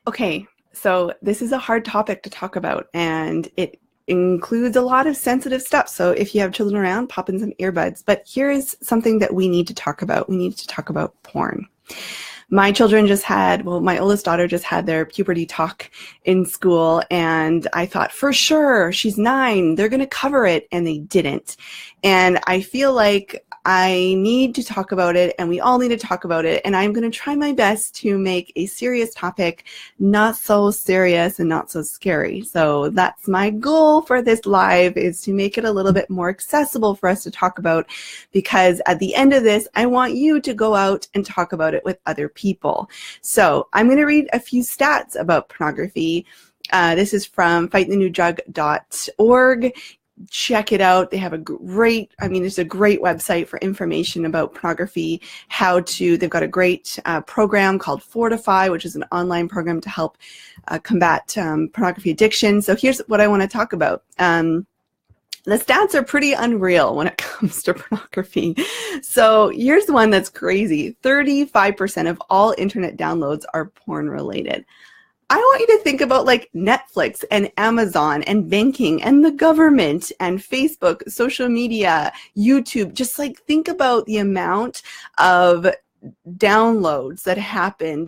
Okay, so this is a hard topic to talk about, and it includes a lot of sensitive stuff. So if you have children around, pop in some earbuds. But here is something that we need to talk about. We need to talk about porn. My children just had, well, my oldest daughter just had their puberty talk in school, and I thought, for sure, she's 9, they're going to cover it, and they didn't. And I feel like I need to talk about it, and we all need to talk about it, and I'm going to try my best to make a serious topic not so serious and not so scary. So that's my goal for this live, is to make it a little bit more accessible for us to talk about, because at the end of this, I want you to go out and talk about it with other people. So I'm going to read a few stats about pornography. This is from fightthenewdrug.org. Check it out. They have a great, it's a great website for information about pornography, they've got a great program called Fortify, which is an online program to help combat pornography addiction. So here's what I want to talk about. The stats are pretty unreal when it comes to pornography. So here's one that's crazy. 35% of all internet downloads are porn related. I want you to think about like Netflix and Amazon and banking and the government and Facebook, social media, YouTube. Just like think about the amount of downloads that happen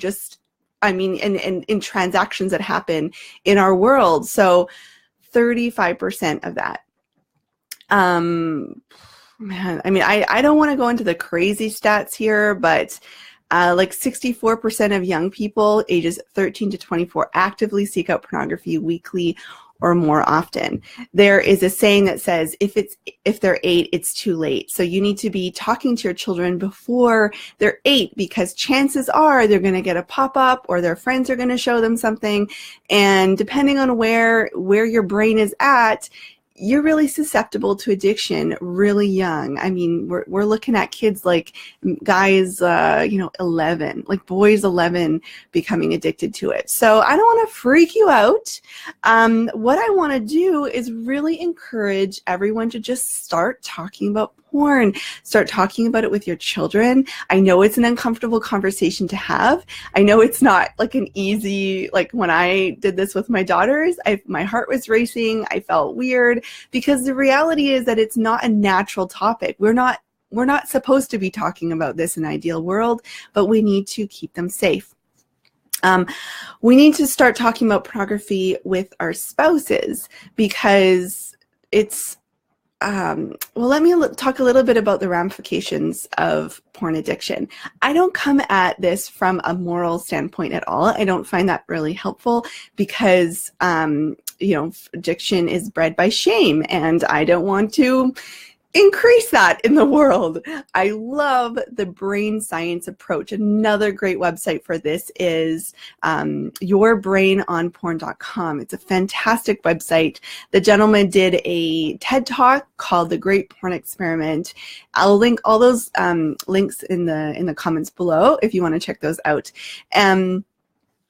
in transactions that happen in our world. So 35% of that. Man, I don't want to go into the crazy stats here, but like 64% of young people ages 13 to 24 actively seek out pornography weekly or more often. There is a saying that says, if they're 8, it's too late. So you need to be talking to your children before they're 8, because chances are they're going to get a pop-up or their friends are going to show them something. And depending on where your brain is at, you're really susceptible to addiction really young. We're looking at kids like guys, 11, like boys 11 becoming addicted to it. So I don't want to freak you out. What I want to do is really encourage everyone to just start talking about porn. Start talking about it with your children. I know it's an uncomfortable conversation to have. I know it's not like an easy, like when I did this with my daughters, my heart was racing. I felt weird, because the reality is that it's not a natural topic. We're not supposed to be talking about this in an ideal world, but we need to keep them safe. We need to start talking about pornography with our spouses, because it's let me talk a little bit about the ramifications of porn addiction. I don't come at this from a moral standpoint at all. I don't find that really helpful, because, addiction is bred by shame, and I don't want to increase that in the world. I love the brain science approach. Another great website for this is yourbrainonporn.com. It's a fantastic website. The gentleman did a TED Talk called The Great Porn Experiment. I'll link all those links in the comments below if you want to check those out. And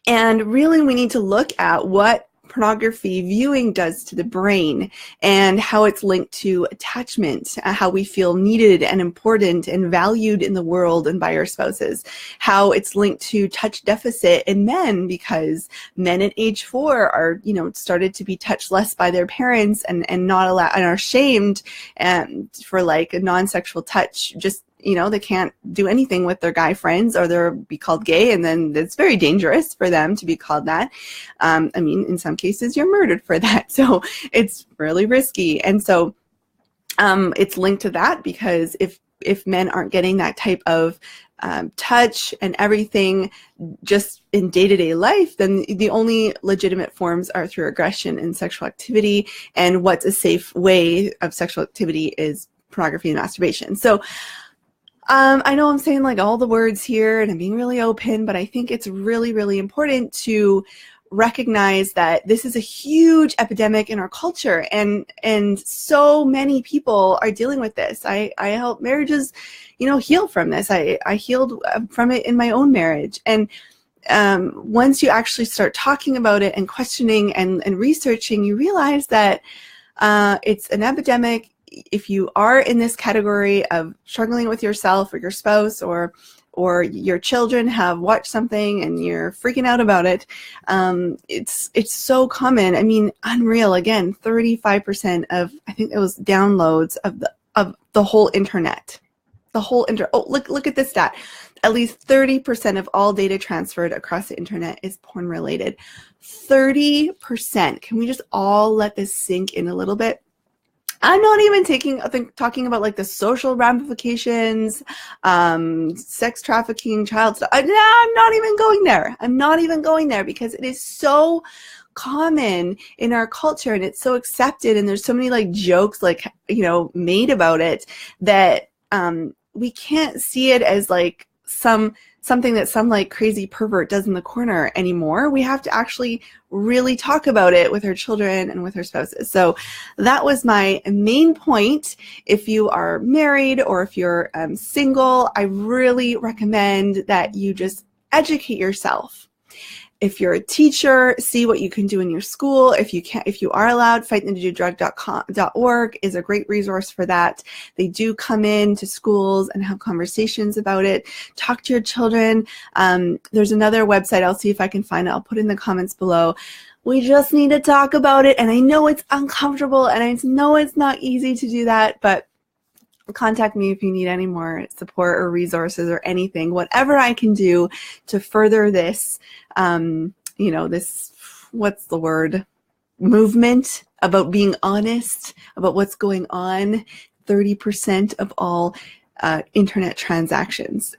really, we need to look at what pornography viewing does to the brain, and how it's linked to attachment, how we feel needed and important and valued in the world and by our spouses, how it's linked to touch deficit in men, because men at age 4 are, started to be touched less by their parents and not allowed, and are shamed for like a non-sexual touch. Just they can't do anything with their guy friends, or they'll be called gay, and then it's very dangerous for them to be called that. In some cases, you're murdered for that. So it's really risky. And so it's linked to that, because if men aren't getting that type of touch and everything just in day-to-day life, then the only legitimate forms are through aggression and sexual activity. And what's a safe way of sexual activity is pornography and masturbation. So I know I'm saying like all the words here and I'm being really open, but I think it's really, really important to recognize that this is a huge epidemic in our culture, and so many people are dealing with this. I help marriages, heal from this. I healed from it in my own marriage. And once you actually start talking about it and questioning and researching, you realize that it's an epidemic. If you are in this category of struggling with yourself or your spouse, or or your children have watched something and you're freaking out about it. It's so common. I mean, unreal. Again, 35% of, I think it was downloads of the whole internet. Oh, look at this stat. At least 30% of all data transferred across the internet is porn related. 30%. Can we just all let this sink in a little bit? I'm not even talking about like the social ramifications, sex trafficking, child stuff. I'm not even going there. I'm not even going there because it is so common in our culture and it's so accepted, and there's so many like jokes like, you know, made about it that we can't see it as like something that some like crazy pervert does in the corner anymore. We have to actually really talk about it with our children and with our spouses. So that was my main point. If you are married or if you're single, I really recommend that you just educate yourself. If you're a teacher, see what you can do in your school. If you are allowed, fightthemtododrug.org is a great resource for that. They do come in to schools and have conversations about it. Talk to your children. There's another website. I'll see if I can find it. I'll put it in the comments below. We just need to talk about it. And I know it's uncomfortable and I know it's not easy to do that, but contact me if you need any more support or resources or anything, whatever I can do to further this, you know, this, what's the word, movement about being honest about what's going on. 30% of all internet transactions.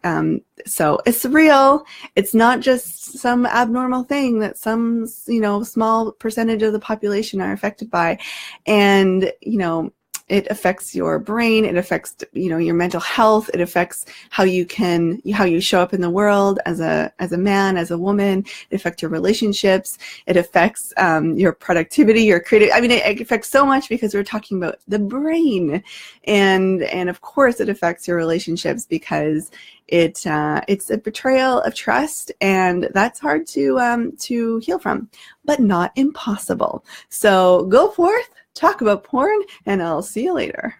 So it's real. It's not just some abnormal thing that some, you know, small percentage of the population are affected by. And, you know, it affects your brain. It affects, you know, your mental health. It affects how you show up in the world as a man, as a woman. It affects your relationships. It affects your productivity, your creative. I mean, it affects so much because we're talking about the brain, and of course, it affects your relationships because it's a betrayal of trust, and that's hard to heal from, but not impossible. So go forth. Talk about porn, and I'll see you later.